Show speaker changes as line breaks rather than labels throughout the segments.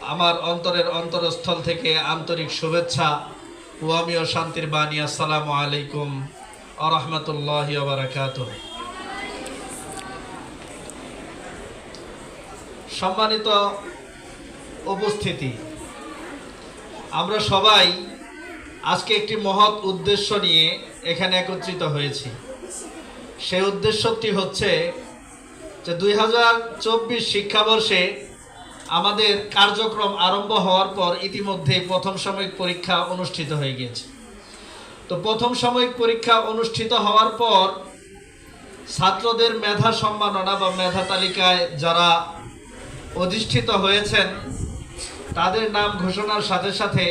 আমার অন্তরের অন্তরস্থল থেকে আন্তরিক শুভেচ্ছা ও আমিও শান্তির বাণী। আসসালামু আলাইকুম ওয়া রাহমাতুল্লাহি ওয়া বারাকাতুহু। সম্মানিত উপস্থিতি, আমরা সবাই আজকে একটি মহৎ উদ্দেশ্য নিয়ে এখানে একত্রিত হয়েছি। সেই উদ্দেশ্যটি হচ্ছে যে 2024 শিক্ষাবর্ষে আমাদের কার্যক্রম আরম্ভ হওয়ার পর ইতিমধ্যে প্রথম সাময়িক পরীক্ষা অনুষ্ঠিত হয়ে গিয়েছে। তো প্রথম সাময়িক পরীক্ষা অনুষ্ঠিত হওয়ার পর ছাত্রদের মেধা সম্মাননা বা মেধা তালিকায় যারা অধিষ্ঠিত হয়েছেন তাদের নাম ঘোষণার সাথে সাথে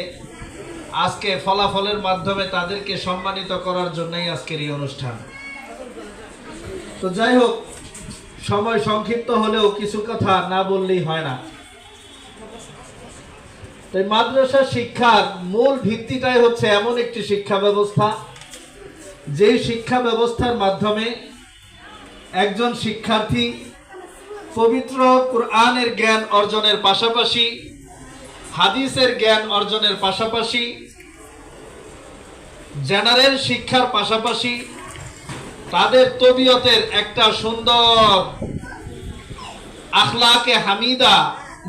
আজকে ফলাফলের মাধ্যমে তাদেরকে সম্মানিত করার জন্যই আজকের এই অনুষ্ঠান। তো যাই হোক, সময় সংক্ষিপ্ত হলেও কিছু কথা না বললেই হয় না। তাই মাদ্রাসা শিক্ষার মূল ভিত্তিটাই হচ্ছে এমন একটি শিক্ষা ব্যবস্থা, যেই শিক্ষা ব্যবস্থার মাধ্যমে একজন শিক্ষার্থী পবিত্র কুরআনের জ্ঞান অর্জনের পাশাপাশি, হাদিসের জ্ঞান অর্জনের পাশাপাশি, জেনারেল শিক্ষার পাশাপাশি তাদের তবিয়তের একটা সুন্দর আখলাকে হামিদা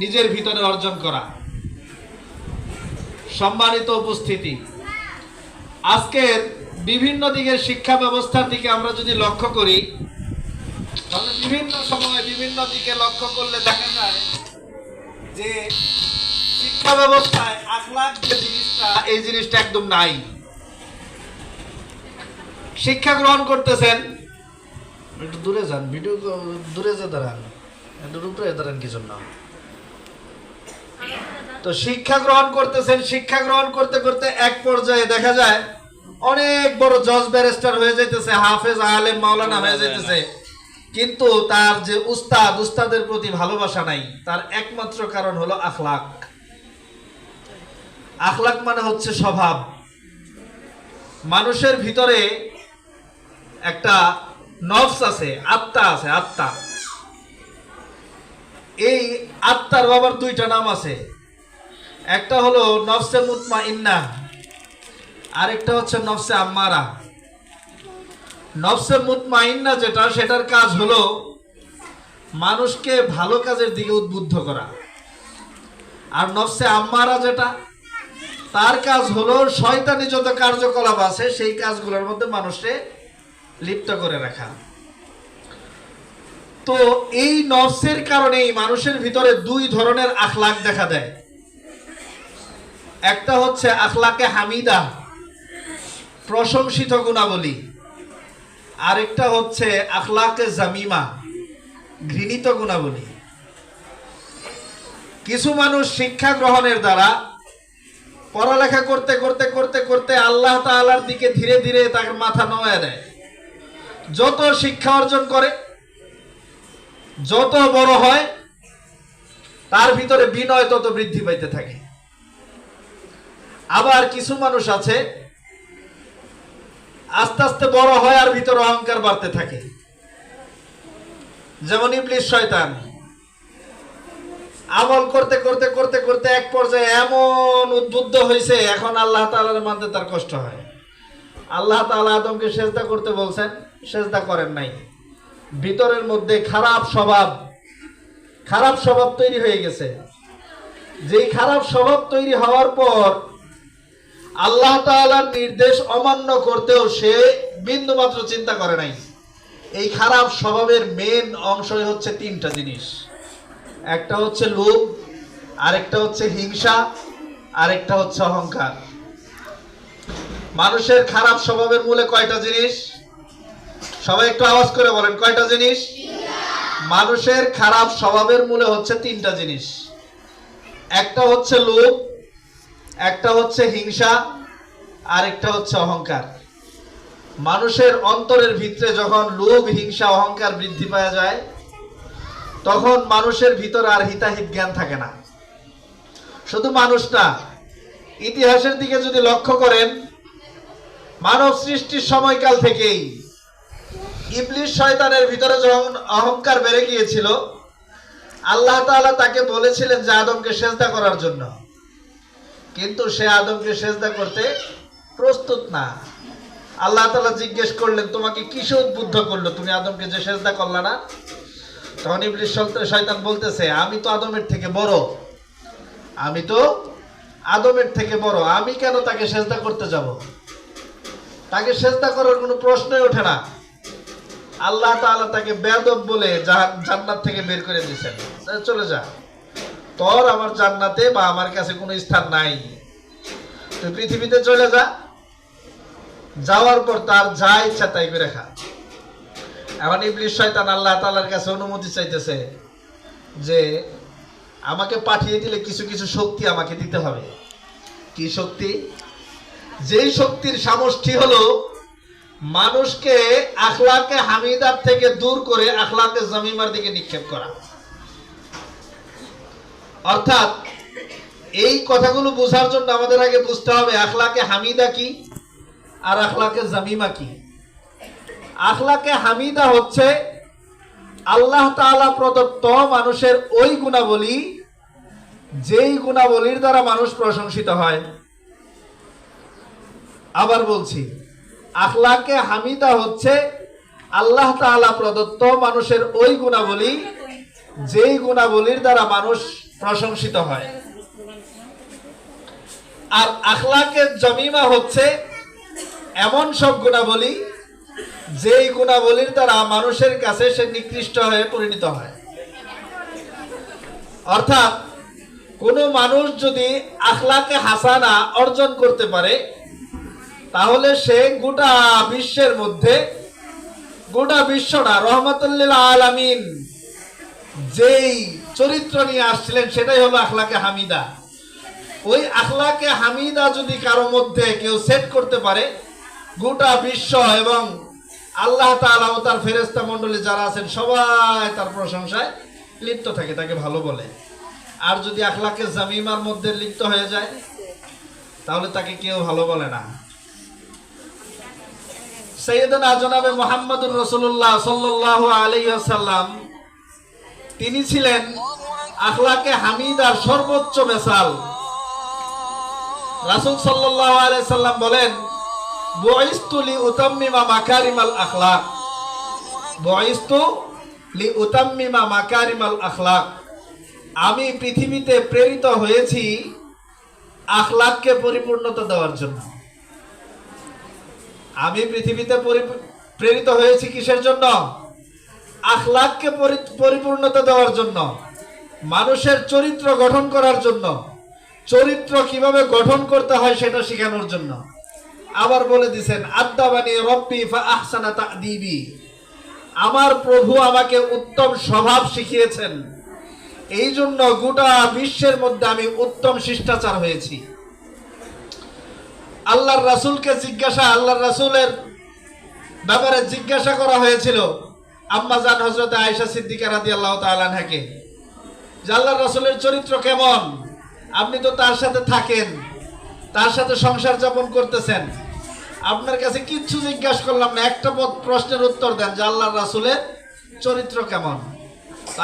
নিজের ভিতরে অর্জন করা। সম্মানিত উপস্থিতি, আজকের বিভিন্ন দিকের শিক্ষা ব্যবস্থার দিকে আমরা যদি লক্ষ্য করি, তাহলে বিভিন্ন সময় বিভিন্ন দিকে লক্ষ্য করলে দেখা যায় যে শিক্ষা ব্যবস্থায় আখলাক যে জিনিসটা, এই জিনিসটা একদম নাই। শিক্ষা গ্রহণ করতেছেন, একটু দূরে যান, ভিডিও দূরে যে দাঁড়ান, একটু উপরে দাঁড়ান কি জন্য। তো শিক্ষা গ্রহণ করতেছেন, শিক্ষা গ্রহণ করতে করতে এক পর্যায়ে দেখা যায় অনেক বড় জজ ব্যারিস্টার হয়ে যাইতেছে, হাফেজ আলেম মাওলানা হয়ে যাইতেছে, কিন্তু তার যে উস্তাদের প্রতি ভালোবাসা নাই। তার একমাত্র কারণ হলো আখলাক। আখলাক মানে হচ্ছে স্বভাব। মানুষের ভিতরে একটা নফস আছে, আত্মা আছে, আত্মা। এই আত্মার বাবার দুইটা নাম আছে, একটা হলো নফসে মুতমাইন্না, আরেকটা হচ্ছে নফসে আম্মারা। নফসে মুতমাইন্না যেটা, সেটার কাজ হলো মানুষকে ভালো কাজের দিকে উদ্বুদ্ধ করা। আর নফসে আম্মারা যেটা, তার কাজ হলো শয়তানি যত কার্যকলাপ আছে সেই কাজগুলোর মধ্যে মানুষকে লিপ্ত করে রাখা। তো এই নফসের কারণেই মানুষের ভিতরে দুই ধরনের আখলাক দেখা দেয়। একটা হচ্ছে আখলাকে হামিদা, প্রশংসিত গুণাবলী, আরেকটা হচ্ছে আখলাকে জামিমা, ঘৃণিত গুণাবলী। কিছু মানুষ শিক্ষা গ্রহণের দ্বারা পড়ালেখা করতে করতে করতে করতে আল্লাহ তাআলার দিকে ধীরে ধীরে তার মাথা নোয়া দেয়। যত শিক্ষা অর্জন করে, যত বড় হয়, তার ভিতরে বিনয় তত বৃদ্ধি পাইতে থাকে। আবার কিছু মানুষ আছে আস্তে আস্তে বড় হয় আর ভিতরে অহংকার বাড়তে থাকে, যেমন ইবলিস শয়তান। আমল করতে করতে করতে করতে এক পর্যায়ে এমন উদ্বুদ্ধ হয়েছে, এখন আল্লাহ তাআলার মানতে তার কষ্ট হয়। আল্লাহ তাআলা আদমকে সেজদা করতে বলছেন, সেজদা করেন নাই। ভিতরের মধ্যে খারাপ স্বভাব তৈরি হয়ে গেছে। যেই খারাপ স্বভাব তৈরি হওয়ার পর আল্লাহ তাআলার নির্দেশ অমান্য করতেও সে বিন্দুমাত্র চিন্তা করে নাই। এই খারাপ স্বভাবের মেন অংশই হচ্ছে তিনটা জিনিস। একটা হচ্ছে লোভ, আরেকটা হচ্ছে হিংসা, আরেকটা হচ্ছে অহংকার। মানুষের খারাপ স্বভাবের মূলে কয়টা জিনিস? সবাই একটু আওয়াজ করে বলেন, কয়টা জিনিস? মানুষের খারাপ স্বভাবের মূলে হচ্ছে তিনটা জিনিস। একটা হচ্ছে লোভ, একটা হচ্ছে হিংসা, আরেকটা হচ্ছে অহংকার। মানুষের অন্তরের ভিতরে যখন লোভ, হিংসা, অহংকার বৃদ্ধি পাওয়া যায়, তখন মানুষের ভিতরে আর হিতাহিত জ্ঞান থাকে না। শুধু মানুষ না, ইতিহাসের দিকে যদি লক্ষ্য করেন, মানব সৃষ্টির সময়কাল থেকেই ইবলিস শয়তানের ভিতরে যখন অহংকার বেড়ে গিয়েছিল, আল্লাহ তাআলা তাকে বলেছিলেন যে আদমকে সেজদা করার জন্য, কিন্তু সে আদমকে সেজদা করতে প্রস্তুত না। আল্লাহ তাআলা জিজ্ঞেস করলেন, তোমাকে কিসে উদ্বুদ্ধ করলো, তুমি আদমকে যে সেজদা করলা না? তখন ইবলিস শয়তান বলতেছে, আমি তো আদমের থেকে বড়, আমি তো আদমের থেকে বড়, আমি কেন তাকে সেজদা করতে যাব? তাকে সেজদা করার কোনো প্রশ্নই ওঠে না। আল্লাহ তাআলা তাকে বেয়াদব বলে জান্নাত থেকে বের করে দিয়েছেন, চলে যা, তোর আমার জান্নাতে বা আমার কাছে কোনো স্থান নাই, তুই পৃথিবীতে চলে যা। যাওয়ার পর তার যা ইচ্ছা তাই করে খা। এখন ইবলিস শয়তান আল্লাহ তাআলার কাছে অনুমতি চাইতেছে যে আমাকে পাঠিয়ে দিলে কিছু কিছু শক্তি আমাকে দিতে হবে। কি শক্তি? যেই শক্তির সমষ্টি হলো মানুষকে আখলাকে হামিদার থেকে দূর করে আখলাকে জামিমার দিকে নিক্ষেপ করা। অর্থাৎ এই কথাগুলো বোঝার জন্য আমাদের আগে বুঝতে হবে আখলাকে হামিদা কি আর আখলাকে জামিমা কি। আখলাকে হামিদা হচ্ছে আল্লাহ তাআলা প্রদত্ত মানুষের ওই গুণাবলী যেই গুণাবলীর দ্বারা মানুষ প্রশংসিত হয়। আবার বলছি, আখলাকে হামিদা হচ্ছে আল্লাহ তাআলা প্রদত্ত মানুষের ওই গুণাবলী যেই গুণাবলীর দ্বারা মানুষ প্রশংসিত হয়। আর আখলাকে জামিমা হচ্ছে এমন সব গুণাবলী যেই গুণাবলীর দ্বারা মানুষের কাছে সে নিকৃষ্ট হয়ে পরিণত হয়। অর্থাৎ কোনো মানুষ যদি আখলাকে হাসানা অর্জন করতে পারে তাহলে সে গোটা বিশ্বের মধ্যে, গোটা বিশ্বটা রহমাতুল লিল আলামিন যেই চরিত্র নিয়ে আসছিলেন সেটাই হলো আখলাকে হামিদা। ওই আখলাকে হামিদা যদি কারো মধ্যে কেউ সেট করতে পারে, গোটা বিশ্ব এবং আল্লাহ তাআলা ও তার ফেরেশতা মণ্ডলী যারা আছেন সবাই তার প্রশংসায় লিপ্ত থাকে, তাকে ভালো বলে। আর যদি আখলাকে জামিমার মধ্যে লিপ্ত হয়ে যায় তাহলে তাকে কেউ ভালো বলে না। সাইয়েদনা জনাবে মুহাম্মদুর রাসূলুল্লাহ সাল্লাল্লাহু আলাইহি ওয়াসাল্লাম তিনি ছিলেন আখলাকে হামিদার সর্বোচ্চ মিসাল। রাসূল সাল্লাল্লাহু আলাইহি সাল্লাম বলেন, বুইস্তু লিউতাম্মিমা মাকারিমাল আখলাক, বুইস্তু লিউতাম্মিমা মাকারিমাল আখলাক, আমি পৃথিবীতে প্রেরিত হয়েছি আখলাককে পরিপূর্ণতা দেওয়ার জন্য। আমি পৃথিবীতে প্রেরিত হয়েছি কিসের জন্য? আখলাককে পরিপূর্ণতা দেওয়ার জন্য, মানুষের চরিত্র গঠন করার জন্য, চরিত্র কিভাবে গঠন করতে হয় সেটা শেখানোর জন্য। আবার বলে দিয়েছেন, আদাবানি রব্বি ফা আহসানা তা'দীবি, আমার প্রভু আমাকে উত্তম স্বভাব শিখিয়েছেন, এই জন্য গোটা বিশ্বের মধ্যে আমি উত্তম শিষ্টাচার হয়েছি। আল্লাহর রাসূলকে আল্লাহর রাসূলের ব্যাপারে জিজ্ঞাসা করা হয়েছিল আম্মা জান হযরত আয়েশা সিদ্দিকা রাদিয়াল্লাহু তাআলা আনহাকে, যে আল্লাহর রাসূলের চরিত্র কেমন? আপনি তো তার সাথে থাকেন, তার সাথে সংসার যাপন করতেছেন, আপনার কাছে কিচ্ছু জিজ্ঞাসা করলাম না, একটা প্রশ্নের উত্তর দেন যে আল্লাহর রাসূলের চরিত্র কেমন?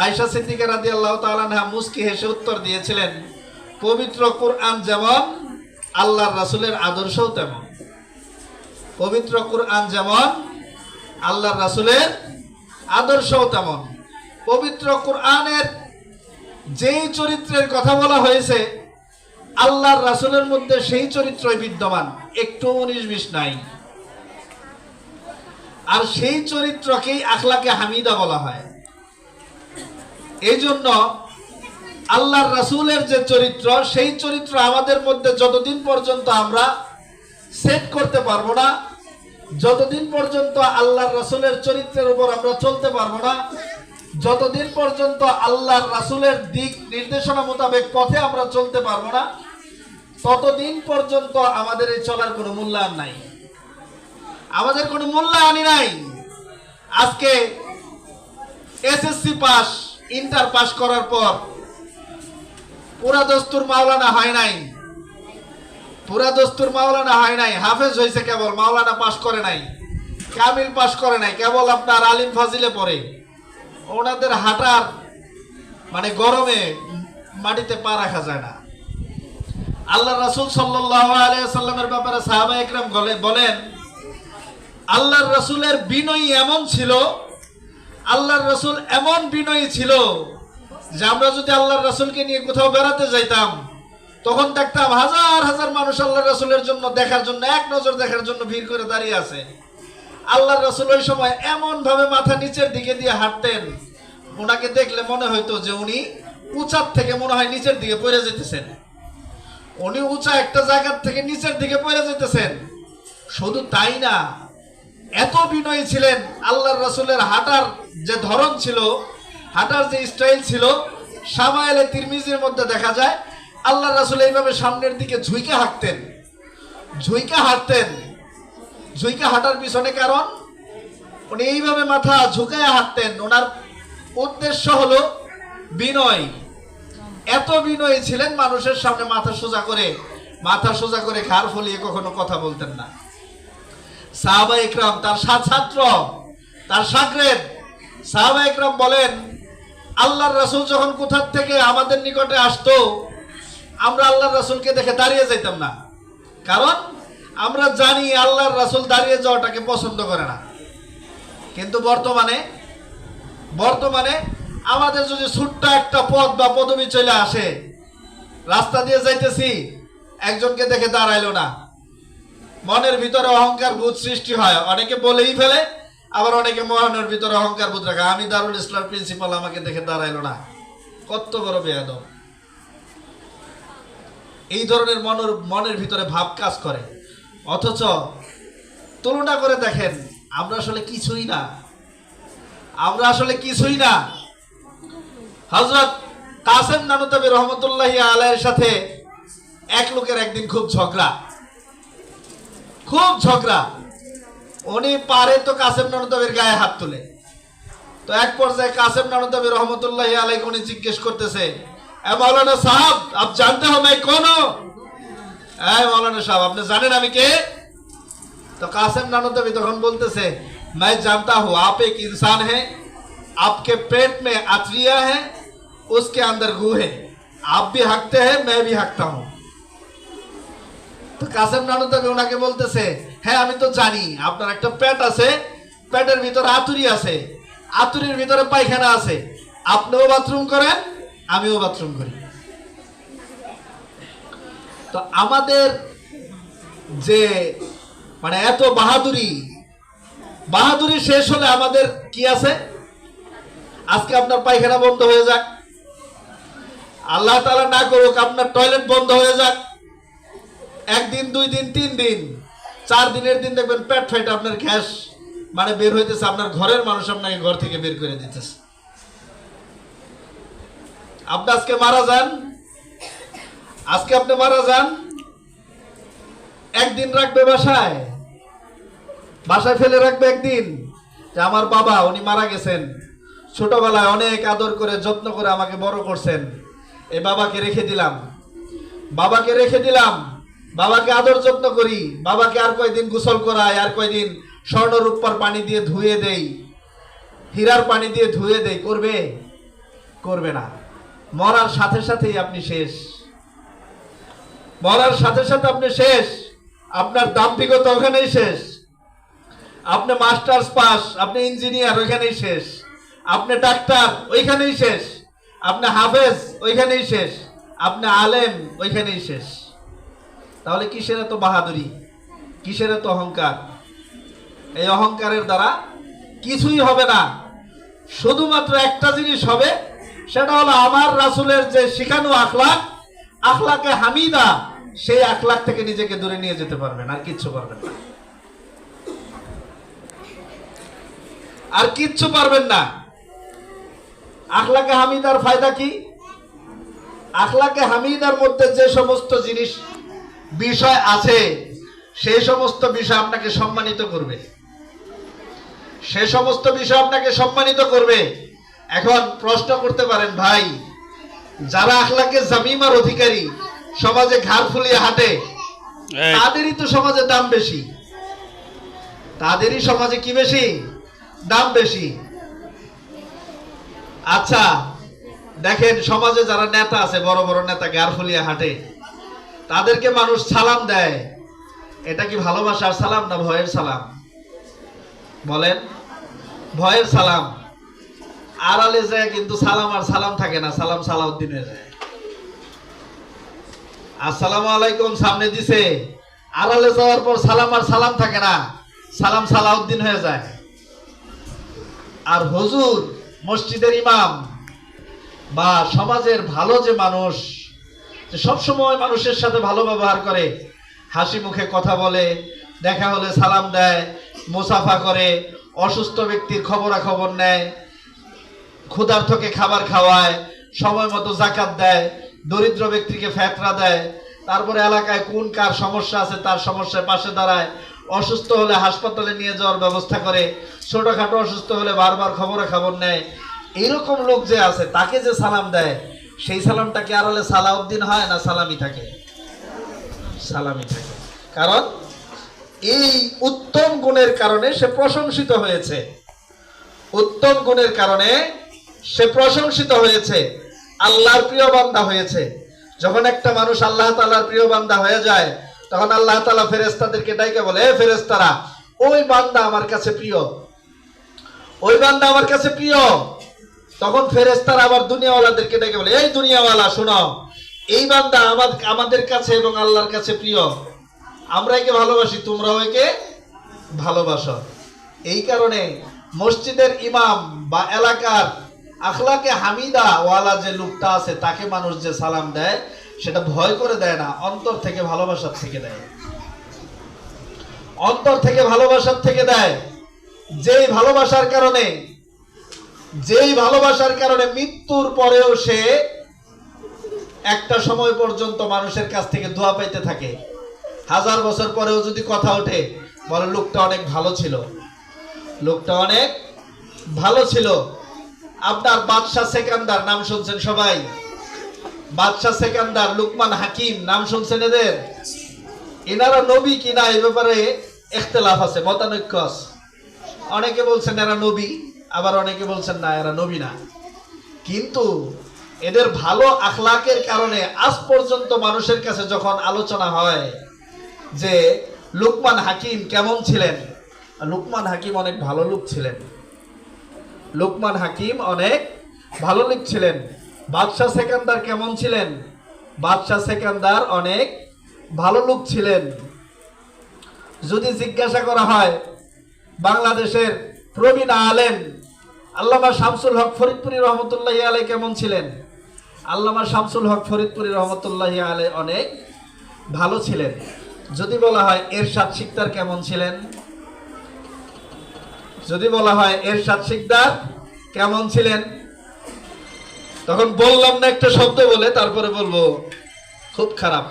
আয়েশা সিদ্দিকা রাদিয়াল্লাহু তাআলা আনহা মুস্কি হেসে উত্তর দিয়েছিলেন, পবিত্র কুরআন যেমন আল্লাহর রাসূলের আদর্শও তেমন। পবিত্র কুরআন যেমন আল্লাহর রাসূলের আদর্শও তেমন। পবিত্র কুরআনের যেই চরিত্রের কথা বলা হয়েছে আল্লাহর রাসূলের মধ্যে সেই চরিত্রই বিদ্যমান, একটু 19-20 নাই। আর সেই চরিত্রকেই আখলাকে হামিদা বলা হয়। এই জন্য আল্লাহর রাসূলের যে চরিত্র, সেই চরিত্র আমাদের মধ্যে যতদিন পর্যন্ত আমরা সেট করতে পারবো না, যতদিন পর্যন্ত আল্লাহর রাসূলের চরিত্রের উপর আমরা চলতে পারবো না, যতদিন পর্যন্ত আল্লাহর রাসূলের দিক নির্দেশনা মোতাবেক পথে আমরা চলতে পারবো না, ততদিন পর্যন্ত আমাদের এই চলার কোনো মূল্যায়ন নাই, আমাদের কোনো মূল্যায়নই নাই। আজকে এসএসসি পাস, ইন্টার পাস করার পর পুরা দস্তুর মাওলানা হয় নাই, পুরা দস্তুর মাওলানা হয় নাই, হাফেজ হয়েছে কেবল, মাওলানা পাস করে নাই, কামিল পাস করে নাই, কেবল আপনার আলিম ফাজিলে পড়ে। ওনাদের হাঁটার মানে গরমে মাটিতে পা রাখা যায় না। আল্লাহ রাসূল সাল্লাল্লাহু আলাইহি ওয়াসাল্লামের ব্যাপারে সাহাবা একরাম বলেন, আল্লাহর রাসূলের বিনয়ী এমন ছিল, আল্লাহর রাসূল এমন বিনয়ী ছিল যে আমরা যদি আল্লাহর রাসূলকে নিয়ে কোথাও বেড়াতে যাইতাম, তখন দেখতাম হাজার হাজার মানুষ আল্লাহর রাসূলের জন্য দেখার জন্য, এক নজর দেখার জন্য ভিড় করে দাঁড়িয়ে আছে। আল্লাহর রাসূল ওই সময় এমন ভাবে মাথা নিচের দিকে দিয়ে হাঁটতেন, ওনাকে দেখলে মনে হইতো যে উনি উঁচার থেকে মনে হয় নিচের দিকে পড়ে যেতেছেন। উনি উঁচা একটা জায়গার থেকে নিচের দিকে পড়ে যেতেছেন। শুধু তাই না, এত বিনয়ী ছিলেন। আল্লাহর রাসূলের হাঁটার যে ধরন ছিল, হাঁটার যে স্টাইল ছিল, শামায়েলে তিরমিজির মধ্যে দেখা যায় আল্লাহর রাসূল এইভাবে সামনের দিকে ঝুঁকে হাঁটতেন, ঝুঁকে হাঁটতেন। ঝুঁকে হাঁটার পিছনে কারণ, উনি এইভাবে মাথা ঝুঁকায় হাঁটতেন। ওনার উদ্দেশ্য হলো বিনয়। এত বিনয়ী ছিলেন, মানুষের সামনে মাথা সোজা করে ঘাড় ফুলিয়ে কখনো কথা বলতেন না। সাহাবা ইকরাম, তার ছাত্র, তার শাগরেদ সাহাবা ইকরাম বলেন, আল্লাহর রাসূল যখন কোথা থেকে আমাদের নিকটে আসতো, আমরা আল্লাহর রাসূলকে দেখে দাঁড়িয়ে যাইতাম না। কারণ আমরা জানি আল্লাহর রাসূল দাঁড়িয়ে যাওয়াটাকে পছন্দ করে না। কিন্তু বর্তমানে আমাদের যদি ছোট্ট একটা পদ বা পদবি চলে আসে, রাস্তা দিয়ে যাইতেছি, একজনকে দেখে দাঁড়াইলো না, মনের ভিতরে অহংকার বোধ সৃষ্টি হয়। অনেকে বলেই ফেলে, আবার অনেকে মনের ভিতরে অহংকার বোধ রাখে, আমি দারুল ইসলাম প্রিন্সিপাল, আমাকে দেখে দাঁড়াইলো না, কত বড় বেয়াদব। এই ধরনের মনের ভিতরে ভাব কাজ করে। অথচ তুলনা করে দেখেন, আমরা আসলে কিছুই না। হযরত কাসেম নানুতুবি রহমতুল্লাহি আলাইহির সাথে এক লোকের একদিন খুব ঝগড়া। উনি পারে তো কাসেম নানুতুবির গায়ে হাত তুলে। তো এক পর্যায়ে কাসেম নানুতুবি রহমতুল্লাহি আলাইহি উনি জিজ্ঞেস করতেছে, এ মৌলানা সাহেব, আপ জানতে हो मैं कौन हूं? मौलाना साहब, আপনি জানেন আমি কে? तो कासिम नानुतबी तখন বলতেছে, मैं जानता हूं आप एक इंसान है, आपके पेट में आंतरिया है, उसके अंदर गू है, आप भी हकते हैं, मैं भी हकता हूं। तो कासिम नानुतबी ওনাকে বলতেছে, হ্যাঁ আমি তো জানি আপনার একটা পেট আছে, পেটের ভিতরে আতুরি আছে, আতুরির ভিতরে পায়খানা আছে, আপনিও বাথরুম করেন, আমিও বাথরুম করি। তো আমাদের যে মানে এত বাহাদুরি শেষ হলে আমাদের কি আছে? আজকে আপনার পায়খানা বন্ধ হয়ে যাক, আল্লাহ তাআলা না করুক আপনার টয়লেট বন্ধ হয়ে যাক, একদিন, 2 দিন, 3 দিন, 4 দিনের দিন দেখবেন পেট ফাইটে আপনার গ্যাস মানে বের হইতেছে, আপনার ঘরের মানুষ আপনাকে ঘর থেকে বের করে দিতেছে। আপনি আজকে মারা যান, একদিন রাখবে বাসায় ফেলে রাখবে একদিন, যে আমার বাবা উনি মারা গেছেন, ছোটবেলায় অনেক আদর করে যত্ন করে আমাকে বড় করছেন, এই বাবাকে রেখে দিলাম, বাবাকে আদর যত্ন করি, বাবাকে আর কয়দিন গোসল করাই, আর কয়দিন স্বর্ণ রূপার পানি দিয়ে ধুয়ে দেই, হীরার পানি দিয়ে ধুয়ে দেই, করবে না। মরার সাথে সাথেই আপনি শেষ, আপনার দাম্ভিকতা ওখানেই শেষ, আপনি মাস্টার্স পাস, আপনি ইঞ্জিনিয়ার ওইখানেই শেষ, আপনি ডাক্তার ওইখানেই শেষ, আপনি হাফেজ ওইখানেই শেষ, আপনি আলেম ওইখানেই শেষ। তাহলে কিসের এত বাহাদুরি, কিসের এত অহংকার? এই অহংকারের দ্বারা কিছুই হবে না। শুধুমাত্র একটা জিনিস হবে, সেটা হলো আমার রাসূলের যে শিখানো আখলাকে হামিদা, সেই আখলাক থেকে নিজেকে দূরে নিয়ে যেতে পারবেন, আর কিচ্ছু পারবেন না। আখলাকে হামিদার ফায়দা কি? আখলাকে হামিদার মধ্যে যে সমস্ত বিষয় আছে, সেই সমস্ত বিষয় আপনাকে সম্মানিত করবে। এখন প্রশ্ন করতে পারেন, ভাই যারা আখলাকে জামিমার অধিকারী, সমাজে ঘাড় ফুলিয়ে হাঁটে, তাদেরই তো সমাজে দাম বেশি, তাদেরই সমাজে কি বেশি? দাম বেশি। আচ্ছা, দেখেন সমাজে যারা নেতা আছে, বড় বড় নেতা গার ফুলিয়ে হাঁটে, তাদেরকে মানুষ সালাম দেয়। এটা কি ভালোবাসার সালাম না ভয়ের সালাম? বলেন, ভয়ের সালাম। আড়ালে যায় কিন্তু সালাম আর সালাম থাকে না, সালাম সালাউদ্দিন হয়ে যায়। আসসালামু আলাইকুম সামনে দিছে, আড়ালে যাওয়ার পর সালাম আর সালাম থাকে না, সালাম সালাউদ্দিন হয়ে যায়। আর হুজুর, মসজিদের ইমাম বা সমাজের ভালো যে মানুষ, সবসময় মানুষের সাথে ভালো ব্যবহার করে, হাসি মুখে কথা বলে, দেখা হলে সালাম দেয়, মুসাফা করে, অসুস্থ ব্যক্তির খবরাখবর নেয়, ক্ষুধার্তকে খাবার খাওয়ায়, সময় মতো যাকাত দেয়, দরিদ্র ব্যক্তিকে ফেতরা দেয়, তারপরে এলাকায় কোন কার সমস্যা আছে তার সমস্যার পাশে দাঁড়ায়, অসুস্থ হলে হাসপাতালে নিয়ে যাওয়ার ব্যবস্থা করে, ছোটখাটো অসুস্থ হলে বারবার খবরাখবর নেয়। এইরকম লোক যে আছে তাকে যে সালাম দেয়, সেই সালামটা কি আড়ালে সালাউদ্দিন হয় না সালামি থাকে? সালামি থাকে। কারণ এই উত্তম গুণের কারণে সে প্রশংসিত হয়েছে, উত্তম গুণের কারণে সে প্রশংসিত হয়েছে, আল্লাহর প্রিয় বান্দা হয়েছে। যখন একটা মানুষ আল্লাহ তাআলার প্রিয় বান্দা হয়ে যায়, তখন আল্লাহ তাআলা ফেরেশতাদেরকে ডাইকে বলে, এ ফেরেশতারা, ওই বান্দা আমার কাছে প্রিয়, ওই বান্দা আমার কাছে প্রিয়। তখন ফেরেশতারা আবার দুনিয়াওয়ালাদেরকে ডেকে বলে, এই দুনিয়াওয়ালা শোনো, এই বান্দা আমাদের কাছে এবং আল্লাহর কাছে প্রিয়, আমরা একে ভালোবাসি, তোমরাও একে ভালোবাসো। এই কারণে মসজিদের ইমাম বা এলাকার আখলাকে হামিদা ওয়ালা যে লোকটা আছে, তাকে মানুষ যে সালাম দেয়, সেটা ভয় করে দেয় না, অন্তর থেকে ভালোবাসার থেকে দেয়, অন্তর থেকে ভালোবাসার থেকে দেয়। যেই ভালোবাসার কারণে মৃত্যুর পরেও সে একটা সময় পর্যন্ত মানুষের কাছ থেকে দোয়া পাইতে থাকে। 1000 বছর পরেও যদি কথা ওঠে, বলে লোকটা অনেক ভালো ছিল, লোকটা অনেক ভালো ছিল। আপনার বাদশাহ সেকান্দার নাম শুনছেন সবাই? বাদশাহ সেকান্দার, লুকমান হাকিম নাম শুনছেন এদের? এনারা নবী কিনা এই ব্যাপারে ইখতিলাফ আছে, মতানৈক্য আছে। অনেকে বলছেন এরা নবী, আবার অনেকে বলছেন না, এরা নবী না। কিন্তু এদের ভালো আখলাকের কারণে আজ পর্যন্ত মানুষের কাছে যখন আলোচনা হয় যে লুকমান হাকিম কেমন ছিলেন, লুকমান হাকিম অনেক ভালো লোক ছিলেন, লুকমান হাকিম অনেক ভালো লোক ছিলেন। বাদশাহ সেকান্দার কেমন ছিলেন? বাদশাহ সেকান্দার অনেক ভালো লোক ছিলেন। যদি জিজ্ঞাসা করা হয় বাংলাদেশের প্রবীণ আলেম আল্লামা শামসুল হক ফরিদপুরি রহমতুল্লাহি আলাইহি কেমন ছিলেন? আল্লামা শামসুল হক ফরিদপুরি রহমতুল্লাহি আলাইহি অনেক ভালো ছিলেন। যদি বলা হয় এরশাদ শিকদার কেমন ছিলেন, যদি বলা হয় এরশাদ শিকদার কেমন ছিলেন, তখন বললাম না একটা শব্দ বলে তারপরে বলবো খুব খারাপ।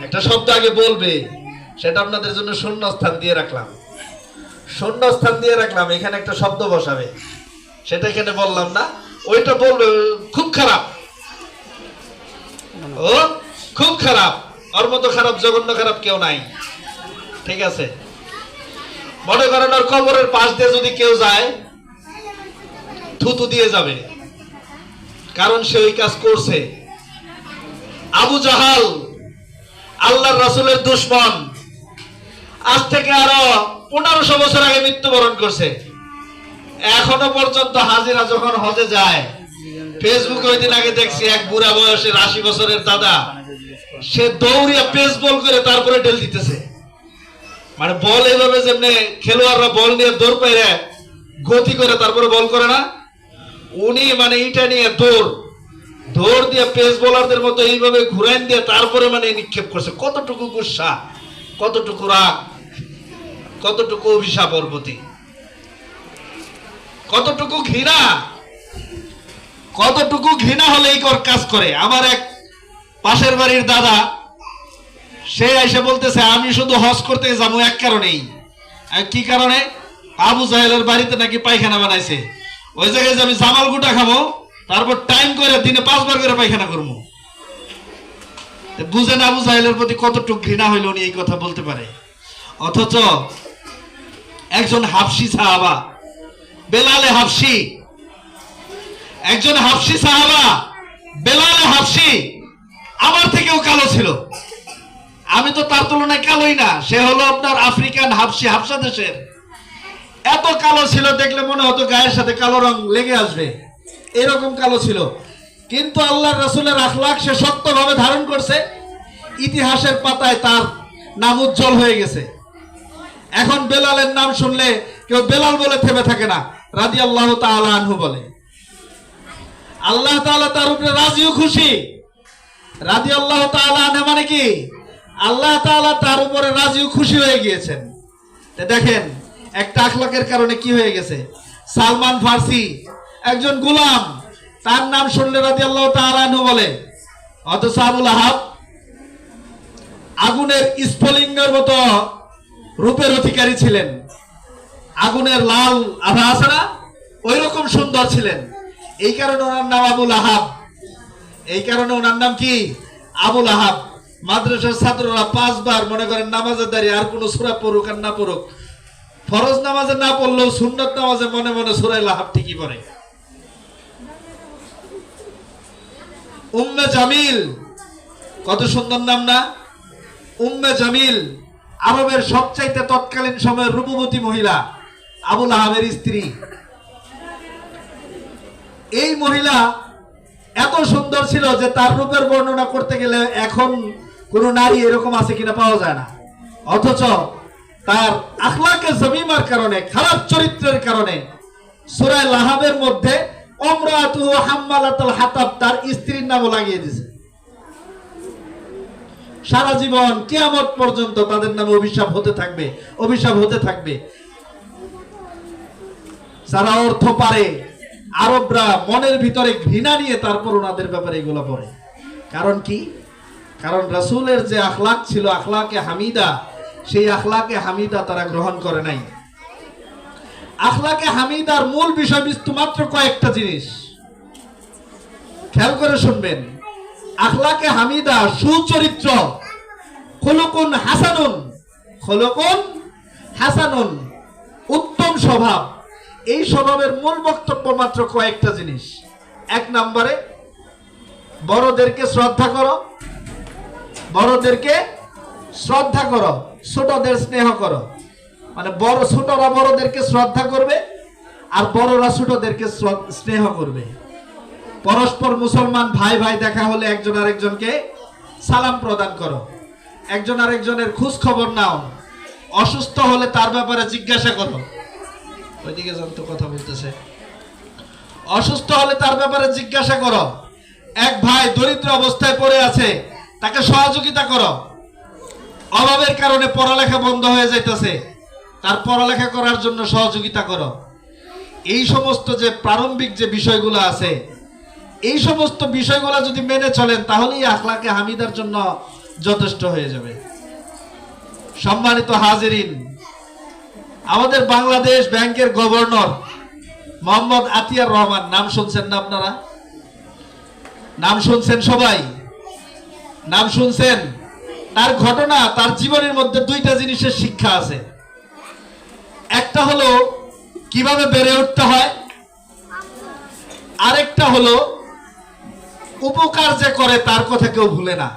একটা শব্দ আগে বলবে, সেটা আপনাদের জন্য শূন্যস্থান দিয়ে রাখলাম, শূন্যস্থান দিয়ে রাখলাম, এখানে একটা শব্দ বসাবে, সেটা এখানে বললাম না, ওইটা বলবে খুব খারাপ, ও খুব খারাপ, ওর মতো খারাপ, জঘন্য খারাপ কেউ নাই। ঠিক আছে? মনে করেন ওর কবরের পাশ দিয়ে যদি কেউ যায়, থুতু দিয়ে যাবে, কারণ সে ওই কাজ করছে। আবু জাহাল আল্লাহর রাসূলের দুশমন, আজ থেকে আরো 1500 বছর আগে মৃত্যুবরণ করছে। এখনো পর্যন্ত হাজিরা যখন হজে যায়, ফেসবুকে ওই দিন আগে দেখছি এক বুড়া বয়সের 80 বছরের দাদা, সে দৌড়িয়া পেস বল করে তারপরে ঢেল দিতেছে। মানে বল এইভাবে যেমনি খেলোয়াড়রা বল নিয়ে দৌড় পাইরে গতি করে তারপরে বল করে না, উনি মানে ইটা নিয়ে দৌড় দিয়ে পেস বোলারদের মতো এইভাবে ঘুরাইন দিয়ে তারপরে মানে নিক্ষেপ করছে। কতটুকু গুসা, কতটুকু রাগ, কতটুকু অভিশাপ ওর প্রতি, কতটুকু ঘৃণা, কতটুকু ঘৃণা হলে এই কাজ করে। আমার এক পাশের বাড়ির দাদা, সে এসে বলতেছে আমি শুধু হজ করতে যাবো এক কারণেই। কি কারণে? আবু জাহেলের বাড়িতে নাকি পায়খানা বানাইছে, ওই জায়গায় যে আমি জামাল গুটা খাবো, তারপর টাইম করে দিনে 5 বার করে পায়খানা করবো। বুঝেন আবু জাহেলের প্রতি কতটুকু ঘৃণা হইলে উনি এই কথা বলতে পারে। অথচ একজন হাবশি সাহাবা, বেলালে হাবশি, একজন হাবশি সাহাবা বেলাল হাবশি আমার থেকেও কালো ছিল। আমি তো তার তুলনায় কালোই না, সে হলো আপনার আফ্রিকান হাবশি, হাবশা দেশের। এত কালো ছিল, দেখলে মনে হতো গায়ের সাথে কালো রং লেগে আসবে, এরকম কালো ছিল। কিন্তু আল্লাহর রাসূলের আখলাক সে শক্তভাবে ধারণ করছে, ইতিহাসের পাতায় তার নাম উজ্জ্বল হয়ে গেছে। এখন বেলালের নাম শুনলে কেউ বেলাল বলে থেমে থাকে না, রাদিয়াল্লাহু তাআলা আনহু বলে। আল্লাহ তাআলা তার উপরে রাজি ও খুশি। রাদিয়াল্লাহু তাআলা আনহু মানে কি? আল্লাহ তাআলা তার উপরে রাজি ও খুশি হয়ে গিয়েছেন। দেখেন একটা আখলাকের কারণে কি হয়ে গেছে। সালমান ফার্সি একজন গোলাম, তার নাম শুনলে রাদিয়াল্লাহু তাআলা আনহু বলে। অথচ আবুল আহাব আগুনের স্ফুলিঙ্গের মতো রূপের অধিকারী ছিলেন, আগুনের লাল আভা আছে না, ওই রকম সুন্দর ছিলেন। এই কারণে ওনার নাম আবুল আহাব। এই কারণে ওনার নাম কি? আবুল আহাব। মাদ্রাসার ছাত্ররা 5 বার মনে করেন নামাজের দাঁড়িয়ে আর কোন সূরা পড়ুক আর না পড়ুক, ফরজ নামাজে না পড়লেও সুন্নত নামাজে মনে মনে সূরা লাহাব ঠিকই পড়ে। উম্মে জামিল, কত সুন্দর নাম না? উম্মে জামিল আরবের সবচাইতে তৎকালীন সময়ের রূপবতী মহিলা, আবুল আহাবের স্ত্রী। এই মহিলা এত সুন্দর ছিল যে তার রূপের বর্ণনা করতে গেলে এখন কোন নারী এরকম আছে কিনা পাওয়া যায় না। অথচ তার আখলাকে জমিমার কারণে, খারাপ চরিত্রের কারণে সূরা লাহাবের মধ্যে ইমরাতুহু হাম্মালাতুল হাতাব, তার স্ত্রীর নামও লাগিয়ে দিয়েছে। সারা জীবন কিয়ামত পর্যন্ত তাদের নামে অভিশাপ হতে থাকবে, অভিশাপ হতে থাকবে। যারা অর্থ পারে আরবরা মনের ভিতরে ঘৃণা নিয়ে তারপর ওনাদের ব্যাপারে এগুলো পড়ে। কারণ কি? কারণ রাসূলের যে আখলাক ছিল, আখলাকে হামিদা, সেই আখলাকে হামিদা তারা গ্রহণ করে নাই। আখলাকে হামিদার মূল বিষয়বস্তু মাত্র কয়েকটা জিনিস, খেয়াল করে শুনবেন। আখলাকে হামিদা সুচরিত্র, খুলুকুন হাসানুন, খুলুকুন হাসানুন, উত্তম স্বভাব। এই স্বভাবের মূল বক্তব্য মাত্র কয়েকটা জিনিস। 1 নম্বরে বড়দেরকে শ্রদ্ধা করো, বড়দেরকে শ্রদ্ধা করো, ছোটদের স্নেহ করো। মানে বড় ছোটরা বড়দেরকে শ্রদ্ধা করবে আর বড়রা ছোটদেরকে স্নেহ করবে। পরস্পর মুসলমান ভাই ভাই দেখা হলে একজন আরেকজনকে সালাম প্রদান করো, একজন আরেকজনের খোঁজ খবর নাও, অসুস্থ হলে তার ব্যাপারে জিজ্ঞাসা করো। ওইদিকে যত কথা বলতেছে, অসুস্থ হলে তার ব্যাপারে জিজ্ঞাসা করো। এক ভাই দরিদ্র অবস্থায় পড়ে আছে, তাকে সহযোগিতা করো। অভাবের কারণে পড়ালেখা বন্ধ হয়ে যাইতেছে, তার পড়ালেখা করার জন্য সহযোগিতা করো। এই সমস্ত যে প্রারম্ভিক যে বিষয়গুলো আছে, এই সমস্ত বিষয়গুলো যদি মেনে চলেন তাহলেই আখলাকে হামিদার জন্য যথেষ্ট হয়ে যাবে। সম্মানিত হাজিরিন, আমাদের বাংলাদেশ ব্যাংকের গভর্নর মোহাম্মদ আতিয়ার রহমান, নাম শুনছেন না আপনারা? নাম শুনছেন সবাই? নাম শুনছেন? তার ঘটনা, তার জীবনের মধ্যে 2টা জিনিসের শিক্ষা আছে। একটা হলো কিভাবে বেড়ে উঠতে হয়, আরেকটা হলো উপকার যে করে তার কথা কেউ ভুলে না।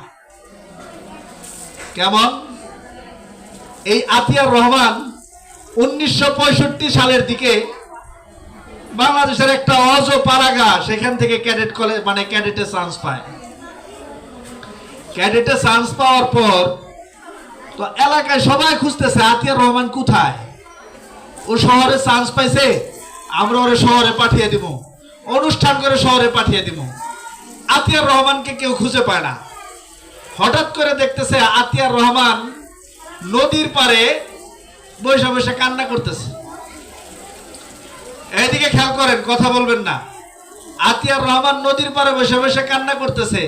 কেমন? এই আতিয়ার রহমান 1965 সালের দিকে বাংলাদেশের একটা অজ পাড়াগা, সেখান থেকে ক্যাডেট কলেজ মানে ক্যাডেটে চান্স পায়। ক্যাডেটে চান্স পাওয়ার পর তো এলাকায় সবাই খুঁজতেছে আতিয়ার রহমান কোথায়। ও শহরে চান্স পাইছে, আমরা ওরে শহরে পাঠিয়ে দিব, অনুষ্ঠান করে শহরে পাঠিয়ে দিব। আতিয়ার রহমানকে কেউ খুঁজে পায় না। হঠাৎ করে দেখতেছে আতিয়ার রহমান নদীর পাড়ে বসে বসে কান্না করতেছে। এইদিকে খেয়াল করেন, কথা বলবেন না। আতিয়ার রহমান নদীর পাড়ে বসে বসে কান্না করতেছে।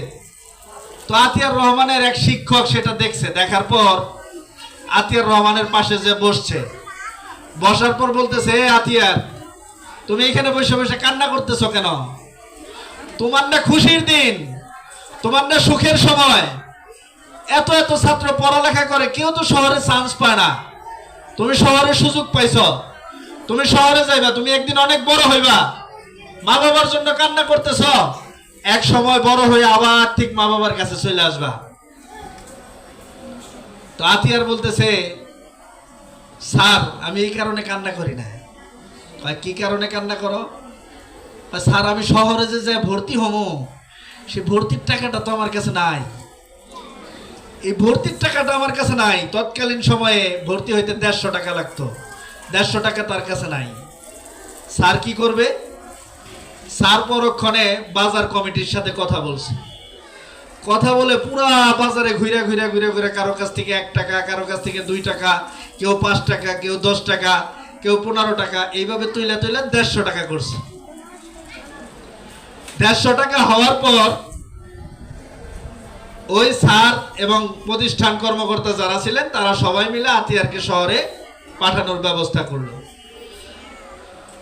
তো আতিয়ার রহমানের এক শিক্ষক সেটা দেখছে, দেখার পর আতিয়ার রহমানের পাশে যে বসছে, বসার পর বলতেছে, আতিয়ার, তুমি এখানে বসে বসে কান্না করতেছো কেন? তোমার না খুশির দিন, তোমার না সুখের সময়, এত এত ছাত্র পড়ালেখা করে, কেউ তো শহরে চান্স পায় না। তুমি শহরে সুযোগ পাইছো, তুমি শহরে যাইবা, তুমি একদিন অনেক বড় হইবা, মা বাবার জন্য কান্না করতেছ, এক সময় বড় হয়ে আবার ঠিক মা বাবার কাছে চলে আসবা। তো আতিয়ার বলতেছে, স্যার আমি এই কারণে কান্না করি না। কি কারণে কান্না করো? স্যার আমি শহরে যে ভর্তি হবো, সে ভর্তির টাকাটা তো আমার কাছে নাই। এই ভর্তির টাকাটা আমার কাছে নাই। তৎকালীন সময়ে ভর্তি হইতে 150 টাকা লাগতো, 150 টাকা তার কাছে নাই। স্যার কি করবে? স্যার পরক্ষণে বাজার কমিটির সাথে কথা বলছে। কথা বলে পুরা বাজারে ঘুরে ঘুরে ঘুরে ঘুরে কারো কাছ থেকে 1 টাকা, কারো কাছ থেকে 2 টাকা, কেউ 5 টাকা, কেউ 10 টাকা, কেউ 15 টাকা, এইভাবে তুইলা 150 টাকা করছে। 150 টাকা হওয়ার পর ওই স্যার এবং প্রতিষ্ঠান কর্মকর্তা যারা ছিলেন তারা সবাই মিলে আতিয়ারকে শহরে পাঠানোর ব্যবস্থা করলো।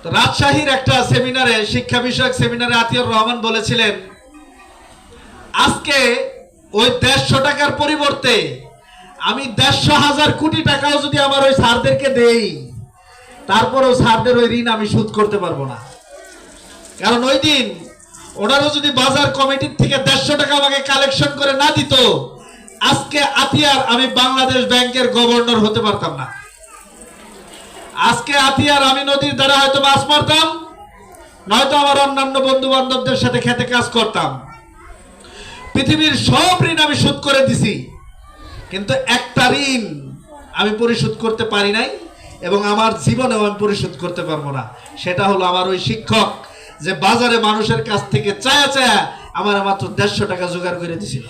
তো রাজশাহীর একটা সেমিনারে, শিক্ষা বিষয়ক সেমিনারে আতিয়ার রহমান বলেছিলেন, আজকে ওই 150 টাকার পরিবর্তে আমি 150,000 কোটি টাকাও যদি আমার ওই স্যারদেরকে দেই, তারপরেও স্যারদের ওই ঋণ আমি শোধ করতে পারবো না। কারণ ওই দিন ওনারও যদি বাজার কমিটির থেকে 150 টাকা আমাকে কালেকশন করে না দিত, আজকে আতিয়ার আমি বাংলাদেশ ব্যাংকের গভর্নর হতে পারতাম না। আজকে আতিয়ার আমি নদীর দ্বারা হয়তো মাছ মারতাম, নয়তো আমার অন্যান্য বন্ধু বান্ধবদের সাথে খেতে কাজ করতাম। পৃথিবীর সব ঋণ আমি শোধ করে দিছি, কিন্তু একটা ঋণ আমি পরিশোধ করতে পারি নাই এবং আমার জীবনেও আমি পরিশোধ করতে পারবো না। সেটা হলো আমার ওই শিক্ষক, যে বাজারে মানুষের কাছ থেকে চায়া চায়া আমার মাত্র 150 টাকা জোগাড় করে দিছিল।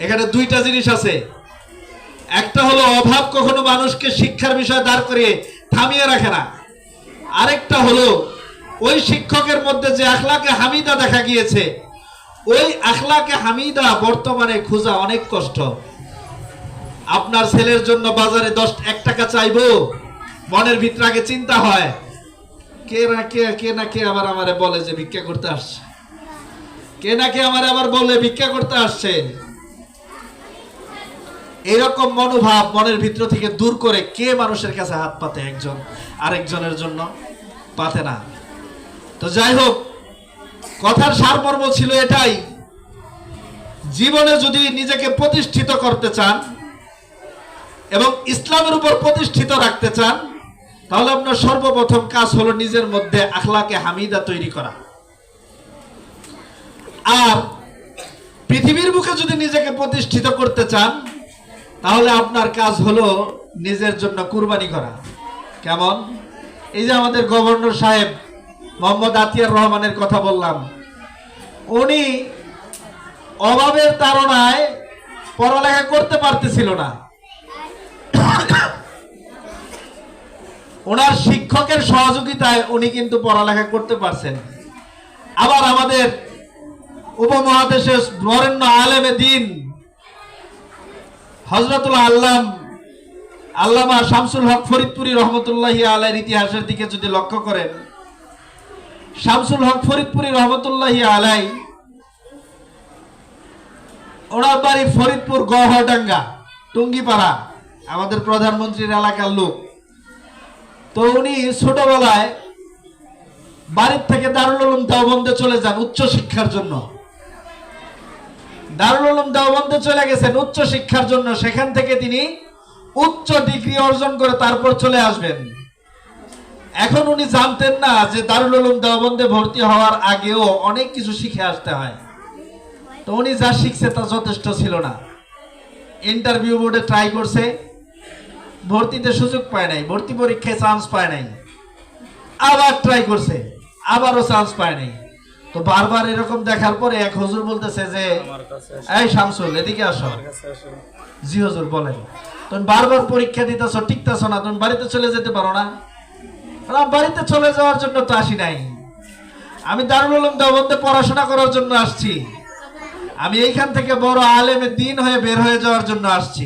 এখানে দুইটা জিনিস আছে। একটা হলো অভাব কখনো মানুষকে শিক্ষার বিষয়ে দাঁড় করিয়ে থামিয়ে রাখে না। আরেকটা হলো ওই শিক্ষকের মধ্যে যে আখলাকে হামিদা দেখা গিয়েছে, ওই আখলাকে হামিদা বর্তমানে খোঁজা অনেক কষ্ট। আপনার ছেলের জন্য বাজারে 1 টাকা চাইবো, মনের ভিতরে আগে চিন্তা হয়, কে না কে আবার আমারে বলে যে ভিক্ষা করতে আসছে, কে না কে আমারে আবার বলে ভিক্ষা করতে আসছে। এরকম মনোভাব মনের ভিতর থেকে দূর করে কে মানুষের কাছে হাত পাতে? একজন আরেকজনের জন্য পাতে না। তো যাই হোক, কথার সারমর্ম ছিল এটাই, জীবনে যদি নিজেকে প্রতিষ্ঠিত করতে চান এবং ইসলামের উপর প্রতিষ্ঠিত রাখতে চান, তাহলে আপনার সর্বপ্রথম কাজ হলো নিজের মধ্যে আখলাকে হামিদা তৈরি করা। আর পৃথিবীর বুকে যদি নিজেকে প্রতিষ্ঠিত করতে চান, তাহলে আপনার কাজ হলো নিজের জন্য কুরবানি করা। কেমন? এই যে আমাদের গভর্নর সাহেব মোহাম্মদ আতিয়ার রহমানের কথা বললাম, উনি অভাবের তাড়নায় পড়ালেখা করতে পারতেছিল না। ওনার শিক্ষকের সহযোগিতায় উনি কিন্তু পড়ালেখা করতে পারছেন। আবার আমাদের উপমহাদেশের বরেণ্য আলেমে দ্বীন হযরতুল আল্লামা শামসুল হক ফরিদপুরি রহমতুল্লাহি আলাইহির ইতিহাসের দিকে যদি লক্ষ্য করেন, শামসুল হক ফরিদপুরি রহমতুল্লাহি আলাইহি, ওনার বাড়ি ফরিদপুর গহরডাঙ্গা টুঙ্গিপাড়া, আমাদের প্রধানমন্ত্রীর এলাকার লোক। তো উনি ছোটবেলায় বাড়ির থেকে দারুল উলুম দেওবন্দে চলে যান উচ্চ শিক্ষার জন্য। দারুল উলুম দেওবন্দে চলে গেছেন উচ্চ শিক্ষার জন্য, সেখান থেকে তিনি উচ্চ ডিগ্রি অর্জন করে তারপর চলে আসবেন। এখন উনি জানতেন না যে দারুল উলুম দেওবন্দে ভর্তি হওয়ার আগেও অনেক কিছু শিখে আসতে হয়। তো উনি যা শিখছে তা যথেষ্ট ছিল না। ইন্টারভিউ বোর্ডে ট্রাই করছে, ভর্তিতে সুযোগ পায় নাই, ভর্তি পরীক্ষায় চান্স পায় নাই। আবার ট্রাই করছে, আবারও চান্স পায় নাই। তো বারবার এরকম দেখার পরে এক হুজুর বলতেছে যে, এই শামসুল এদিকে আসো। জি হুজুর বলেন। তুমি বারবার পরীক্ষা দিতেছ, টিকতেছ না, তুমি বাড়িতে চলে যেতে পারো না? বাড়িতে চলে যাওয়ার জন্য তো আসি নাই, আমি দারুল উলুম দেওবন্দে পড়াশোনা করার জন্য আসছি। আমি এইখান থেকে বড় আলেমে দ্বীন হয়ে বের হয়ে যাওয়ার জন্য আসছি।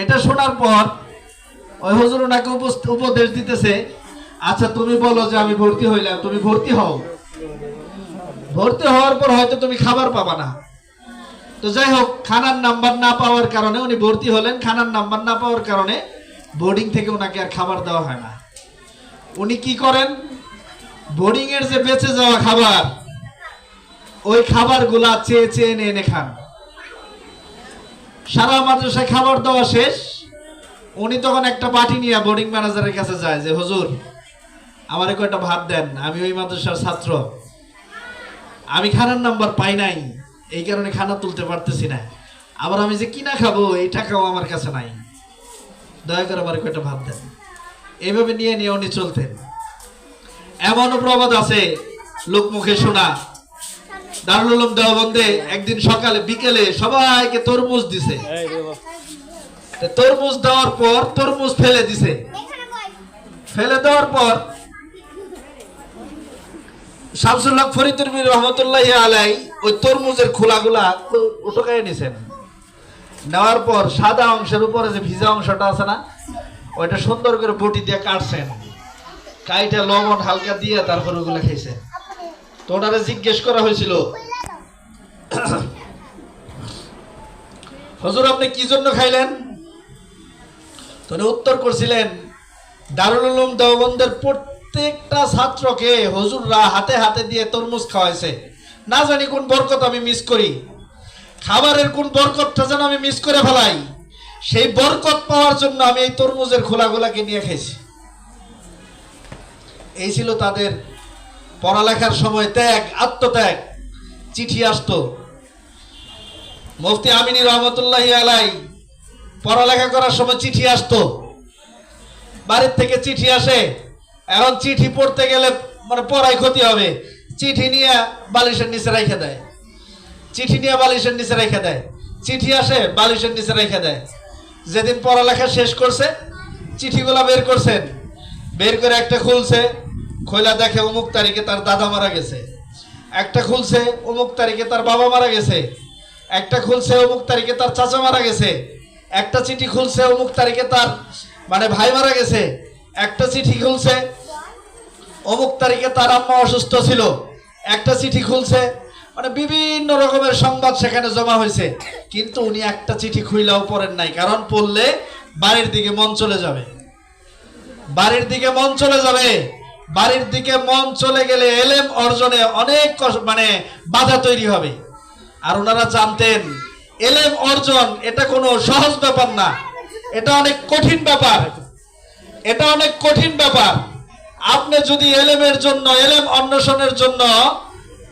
এটা শোনার পর ওই হুজুর ওনাকে উপদেশ দিতেছে, আচ্ছা তুমি বলো যে আমি ভর্তি হইলাম, তুমি ভর্তি হও। ভর্তি হওয়ার পর হয়তো তুমি খাবার পাবা না। তো যাই হোক, খানার নাম্বার না পাওয়ার কারণে উনি ভর্তি হলেন। খানার নাম্বার না পাওয়ার কারণে বোর্ডিং থেকে ওনাকে আর খাবার দেওয়া হয় না। উনি কি করেন, বোর্ডিং এর যে বেঁচে যাওয়া খাবার, ওই খাবারগুলা চেয়ে চেয়ে এনে এনে খান। সারা মাদ্রাসায় খাবার দেওয়া শেষ, উনি তখন একটা বাটি নিয়ে বোর্ডিং ম্যানেজারের কাছে যায় যে হুজুর আমারে কয়টা ভাত দেন, আমি ওই মাদ্রাসার ছাত্র, আমি খানার নাম্বার পাই নাই, এই কারণে খানা তুলতে পারতেছি না, আবার আমি যে কিনা খাবো এই টাকাও আমার কাছে নাই, দয়া করে আমার কয়টা ভাত দেন। এইভাবে নিয়ে নিয়ে উনি চলতেন। এমনও প্রবাদ আছে লোকমুখে শোনা, দারুল উলুম দেওবন্দে একদিন সকালে বিকেলে সবাইকে তরমুজ দিছে, তরমুজ দেওয়ার পর তরমুজ ফেলে দিছে, ফেলে দেওয়ার পর শামসুল হক ফরিদুর রহমতুল্লাহ আলাই ওই তরমুজের খোলাগুলা উঠকায় নিছেন। নেওয়ার পর সাদা অংশের উপরে যে ভিজা অংশটা আছে না, ওইটা সুন্দর করে বটি দিয়ে কাটছেন, কাইটা লবণ হালকা দিয়ে তারপর ওগুলো খাইছেন। তো ওনারা জিজ্ঞেস করা হয়েছিল, হুজুর আপনি কি জন্য খাইলেন? তো উত্তর করছিলেন, দারুল উলুম দেওবন্দের প্রত্যেকটা ছাত্রকে হুজুররা হাতে হাতে দিয়ে তরমুজ খাওয়াইছে, না জানি কোন বরকত আমি মিস করি, খাবারের কোন বরকতটা যেন আমি মিস করে ফেলাই, সেই বরকত পাওয়ার জন্য আমি এই তরমুজের খোলাগুলাকে নিয়ে খাইছি। এই ছিল তাদের পড়ালেখার সময় ত্যাগ, আত্মত্যাগ। চিঠি আসতো, মুফতি আমিনী রহমতুল্লাহ আলাই পড়ালেখা করার সময় চিঠি আসতো, বাড়ির থেকে চিঠি আসে, এখন চিঠি পড়তে গেলে মানে পড়াই ক্ষতি হবে, চিঠি নিয়ে বালিশের নিচে রেখে দেয়, চিঠি নিয়ে বালিশের নিচে রেখে দেয়, চিঠি আসে বালিশের নিচে রেখে দেয়। যেদিন পড়ালেখা শেষ করছে চিঠিগুলা বের করছেন, বের করে একটা খুলছে, খোলা দেখে অমুক তারিখে তার দাদা মারা গেছে, একটা খুলছে অমুক তারিখে তার বাবা মারা গেছে, একটা খুলছে অমুক তারিখে তার চাচা মারা গেছে, একটা চিঠি খুলছে অমুক তারিখে তার মানে ভাই মারা গেছে, একটা চিঠি খুলছে অমুক তারিখে তার আম্মা অসুস্থ ছিল, একটা চিঠি খুলছে, মানে বিভিন্ন রকমের সংবাদ সেখানে জমা হয়েছে। কিন্তু উনি একটা চিঠি খুইলাও পড়েন নাই, কারণ পড়লে বাড়ির দিকে মন চলে যাবে, বাড়ির দিকে মন চলে যাবে, বাড়ির দিকে মন চলে গেলে এলেম অর্জনে অনেক মানে বাধা তৈরি হবে। আর ওনারা জানতেন এলেম অর্জন এটা কোনো সহজ ব্যাপার না, এটা অনেক কঠিন ব্যাপার, এটা অনেক কঠিন ব্যাপার। আপনি যদি এলেমের জন্য, এলেম অন্বেষণের জন্য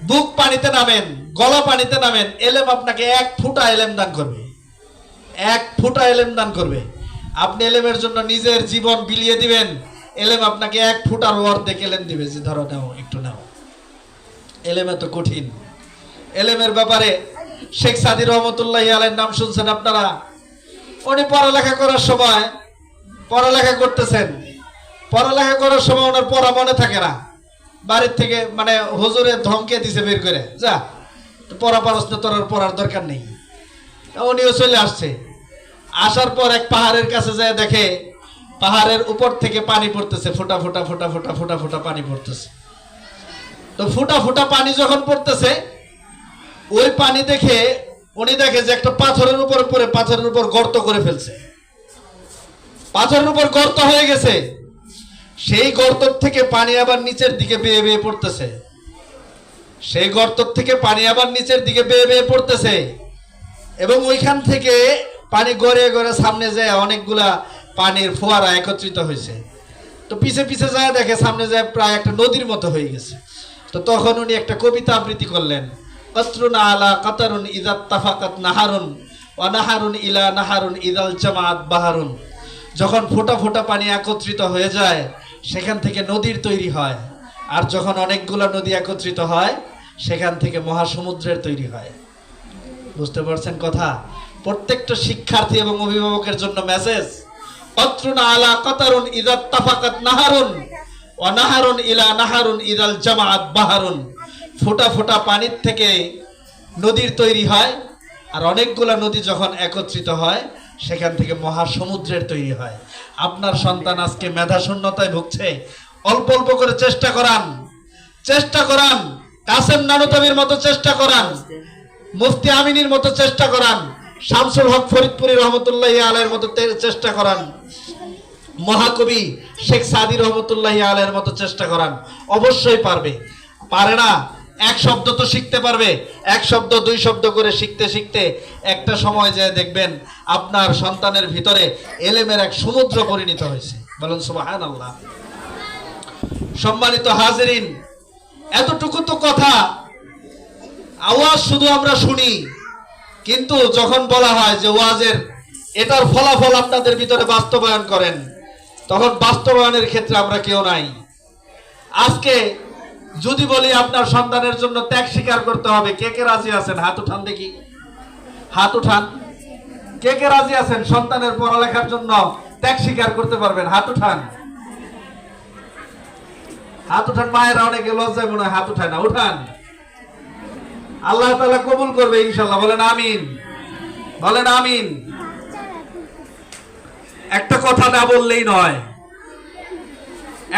বুক পানিতে নামেন, গলা পানিতে নামেন, এলেম আপনাকে এক ফুটা এলেম দান করবে, এক ফুটা এলেম দান করবে। আপনি এলেমের জন্য নিজের জীবন বিলিয়ে দিবেন, এলেম আপনাকে এক ফুটার অর্ধেক এলেম দিবে, যে ধরো নাও একটু নাও। এলেম এত কঠিন। এলেমের ব্যাপারে শেখ সাদি রহমতুল্লাহ আলাইহির নাম শুনছেন আপনারা। উনি পড়ালেখা করার সময় পড়ালেখা করতেছেন, পড়ালেখা করার সময় ওনার পড়া মনে থাকে না, বাড়ির থেকে মানে হুজুরে ধমকে দিছে বের করে, যা পড়া পারস না, তোর পড়ার দরকার নেই। উনিও চলে আসছে, আসার পর এক পাহাড়ের কাছে যায়, দেখে পাহাড়ের উপর থেকে পানি পড়তেছে, ফোঁটা ফোঁটা ফোঁটা ফোঁটা ফোঁটা ফোঁটা পানি পড়তেছে। তো ফোঁটা ফোঁটা পানি যখন পড়তেছে, ওই পানি দেখে উনি দেখে যে একটা পাথরের উপর পড়ে, পাথরের উপর গর্ত করে ফেলছে, পাথরের উপর গর্ত হয়ে গেছে, সেই গর্ত থেকে পানি আবার নিচের দিকে বেয়ে বেয়ে পড়তেছে, সেই গর্ত থেকে পানি আবার নিচের দিকে বেয়ে বেয়ে পড়তেছে, এবং ওইখান থেকে পানি গড়ে গড়ে সামনে যায় অনেকগুলা পানির ফোয়ারা একত্রিত হয়েছে। তো পিছে পিছে যায় দেখে সামনে যায় প্রায় একটা নদীর মতো হয়ে গেছে। তো তখন উনি একটা কবিতা আবৃত্তি করলেন, কতরুন আলা কাতারুন ইদাত তাফাকাত নাহারুন ওয়া নাহারুন ইলা নাহারুন ইদাল জামাআত বাহারুন। যখন ফোঁটা ফোঁটা পানি একত্রিত হয়ে যায় সেখান থেকে নদীর তৈরি হয়, আর যখন অনেকগুলো নদী একত্রিত হয় সেখান থেকে মহাসমুদ্রের তৈরি হয়। বুঝতে পারছেন কথা? প্রত্যেকটা শিক্ষার্থী এবং অভিভাবকের জন্য মেসেজ, কতরুন আলা কাতারুন ইদাত তাফাকাত নাহারুন ওয়া নাহারুন ইলা নাহারুন ইদাল জামাআত বাহারুন। ফোঁটা ফোঁটা পানির থেকে নদীর তৈরি হয়, আর অনেকগুলা নদী যখন একত্রিত হয় সেখান থেকে মহাসমুদ্রের তৈরি হয়। আপনার সন্তান আজকে মেধা শূন্যতায় ভুগছে, অল্প অল্প করে চেষ্টা করান, চেষ্টা করান, কাসেম নানুতাবির মতো চেষ্টা করান, মুফতি আমিনীর মতো চেষ্টা করান, শামসুল হক ফরিদপুরি রহমতুল্লাহ আলাইহির মতো চেষ্টা করান। মহাকবি শেখ সাদি রহমতুল্লাহ আলাইহির মতো চেষ্টা করান, অবশ্যই পারবে। পারে না, এক শব্দ তো শিখতে পারবে, এক শব্দ দুই শব্দ করে শিখতে শিখতে একটা সময় যায় দেখবেন আপনার সন্তানের ভিতরে এলেমের এক সমুদ্র পরিণত হয়েছে। বলুন সুবহানাল্লাহ। সম্মানিত হাজিরিন, এতটুকু তো কথা, আওয়াজ শুধু আমরা শুনি, কিন্তু যখন বলা হয় যে ওয়াজের এটার ফলাফল আপনাদের ভিতরে বাস্তবায়ন করেন, তখন বাস্তবায়নের ক্ষেত্রে আমরা কেউ নাই। আজকে যদি বলি আপনার সন্তানের জন্য ত্যাগ স্বীকার করতে হবে, কে কে রাজি আছেন? হাত উঠান দেখি, হাত উঠান। কে কে রাজি আছেন সন্তানের পড়ালেখার জন্য ত্যাগ স্বীকার করতে পারবেন? হাত উঠান, হাত উঠান। মায়েরা অনেকে লজ্জায় মনে হয় হাত উঠায় না, উঠান। আল্লাহ তাআলা কবুল করবে ইনশাআল্লাহ। বলেন আমিন, বলেন আমিন। একটা কথা না বললেই নয়,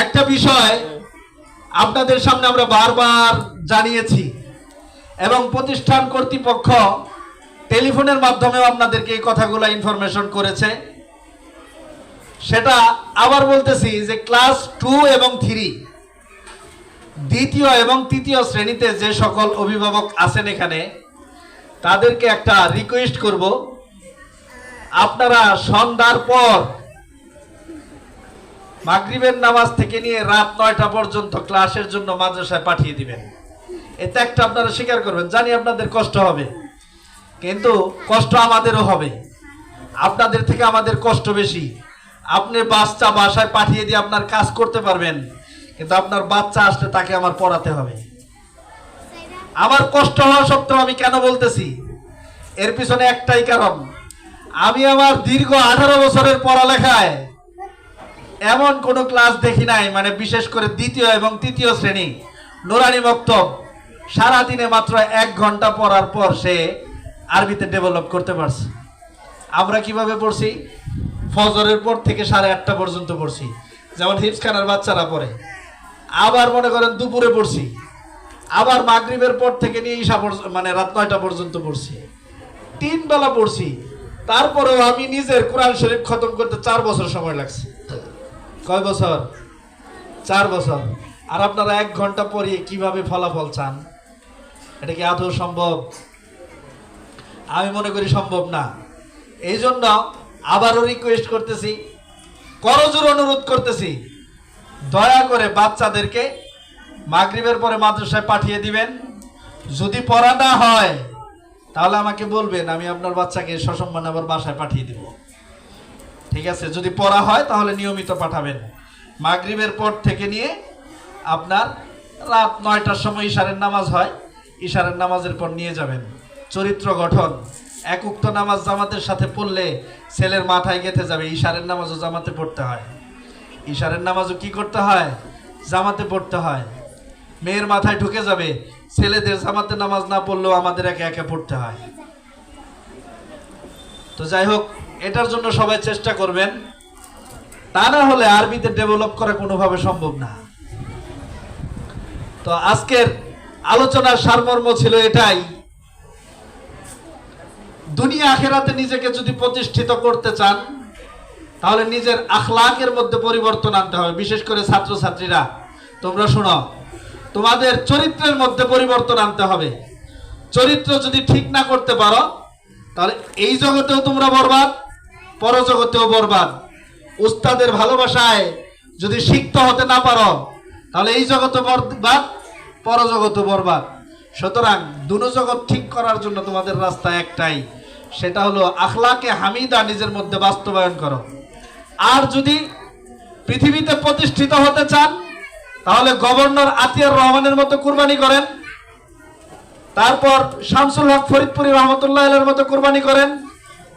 একটা বিষয় আপনাদের সামনে আমরা বারবার জানিয়েছি এবং প্রতিষ্ঠান কর্তৃপক্ষ টেলিফোনের মাধ্যমেও আপনাদেরকে এই কথাগুলো ইনফরমেশন করেছে। সেটা আবার বলতেছি যে ক্লাস 2 এবং 3 দ্বিতীয় এবং তৃতীয় শ্রেণীতে যে সকল অভিভাবক আছেন এখানে, তাদেরকে একটা রিকোয়েস্ট করব, আপনারা সন্ধ্যার পর মাগরিবের নামাজ থেকে নিয়ে রাত 9টা পর্যন্ত ক্লাসের জন্য মাদ্রাসায় পাঠিয়ে দিবেন। এতে একটা আপনারা স্বীকার করবেন। জানি আপনাদের কষ্ট হবে, কিন্তু কষ্ট আমাদেরও হবে। আপনাদের থেকে আমাদের কষ্ট বেশি। আপনি বাচ্চা বাসায় পাঠিয়ে দিয়ে আপনার কাজ করতে পারবেন, কিন্তু আপনার বাচ্চা আসলে তাকে আমার পড়াতে হবে। আমার কষ্ট হওয়া সত্ত্বেও আমি কেন বলতেছি, এর পিছনে একটাই কারণ, আমি আমার দীর্ঘ 18 বছরের পড়ালেখায় এমন কোন ক্লাস দেখি নাই, মানে বিশেষ করে দ্বিতীয় এবং তৃতীয় শ্রেণী নুরানি মক্তব, সারাদিনে মাত্র 1 ঘন্টা পড়ার পর সে আরবিতে ডেভেলপ করতে পারছে। আমরা কিভাবে পড়ছি? ফজরের পর থেকে 8:30 পর্যন্ত পড়ছি, যেমন হিফজখানার বাচ্চারা পড়ে। আবার মনে করেন দুপুরে পড়ছি, আবার মাগরিবের পর থেকে নিয়ে ঈশা মানে রাত 9টা পর্যন্ত পড়ছি, 3 বেলা পড়ছি। তারপরেও আমি নিজের কোরআন শরীফ খতম করতে 4 বছর সময় লাগছে। কয় বছর? 4 বছর। আর আপনারা 1 ঘন্টা পড়িয়ে কিভাবে ফলাফল চান? এটা কি আদৌ সম্ভব? আমি মনে করি সম্ভব না। এই জন্য আবারও রিকোয়েস্ট করতেছি, করজোর অনুরোধ করতেছি, দয়া করে বাচ্চাদেরকে মাগরিবের পরে মাদ্রাসায় পাঠিয়ে দিবেন। যদি পড়া না হয় তাহলে আমাকে বলবেন, আমি আপনার বাচ্চাকে সসম্মানে আবার বাসায় পাঠিয়ে দিব। ঠিক আছে? যদি পড়া হয় তাহলে নিয়মিত পাঠাবেন। মাগরিবের পর থেকে নিয়ে আপনার রাত 9টার সময় ইশারের নামাজ হয়, ইশারের নামাজের পর নিয়ে যাবেন। চরিত্র গঠন, এক উক্ত নামাজ জামাতের সাথে পড়লে ছেলের মাথায় গেঁথে যাবে। ইশারের নামাজও জামাতে পড়তে হয়, ইশারের নামাজও কি করতে হয়? জামাতে পড়তে হয়। মেয়ের মাথায় ঢুকে যাবে, ছেলেদের জামাতে নামাজ না পড়লেও আমাদের একে একে পড়তে হয়। তো যাই হোক, এটার জন্য সবাই চেষ্টা করবেন, তা না হলে আরবিতে ডেভেলপ করা কোনোভাবে সম্ভব না। তো আজকের আলোচনার সারমর্ম ছিল এটাই, দুনিয়া আখিরাতে নিজেকে যদি প্রতিষ্ঠিত করতে চান তাহলে নিজের আখলাকের মধ্যে পরিবর্তন আনতে হবে। বিশেষ করে ছাত্রছাত্রীরা, তোমরা শোনো, তোমাদের চরিত্রের মধ্যে পরিবর্তন আনতে হবে। চরিত্র যদি ঠিক না করতে পারো তাহলে এই জগতেও তোমরা বরবাদ, পরজগতেও বরবাদ। উস্তাদের ভালোবাসায় যদি সিক্ত হতে না পারো তাহলে এই জগতে বরবাদ, পরজগতেও বরবাদ। সুতরাং দুনো জগৎ ঠিক করার জন্য তোমাদের রাস্তা একটাই, সেটা হলো আখলাকে হামিদা নিজের মধ্যে বাস্তবায়ন করো। আর যদি পৃথিবীতে প্রতিষ্ঠিত হতে চান তাহলে গভর্নর আতিয়ার রহমানের মতো কুরবানি করেন, তারপর শামসুল হক ফরিদপুরি রহমতুল্লাহ আলাইহির মতো কুরবানি করেন,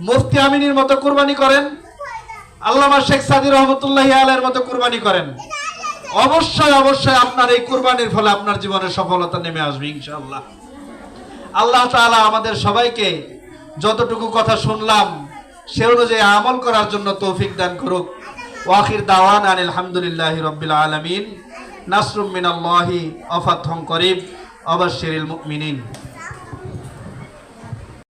মুফতি আমিনীর মতো কুরবানি করেন, আল্লামা শেখ সাদি রহমতুল্লাহি আলাইহির মতো কুরবানি করেন। অবশ্যই অবশ্যই আপনার এই কুরবানির ফলে আপনার জীবনে সফলতা নেমে আসবে ইনশাআল্লাহ। আল্লাহ তাআলা আমাদের সবাইকে যতটুকু কথা শুনলাম সে অনুযায়ী আমল করার জন্য তৌফিক দান করুক। ওয়া আখির দাওয়ানা আনিল হামদুলিল্লাহি রাব্বিল আলামিন। নাসরুম মিনাল্লাহি ওয়া ফাতহুন করিব। ওয়া বাশশিরিল মুমিনিন।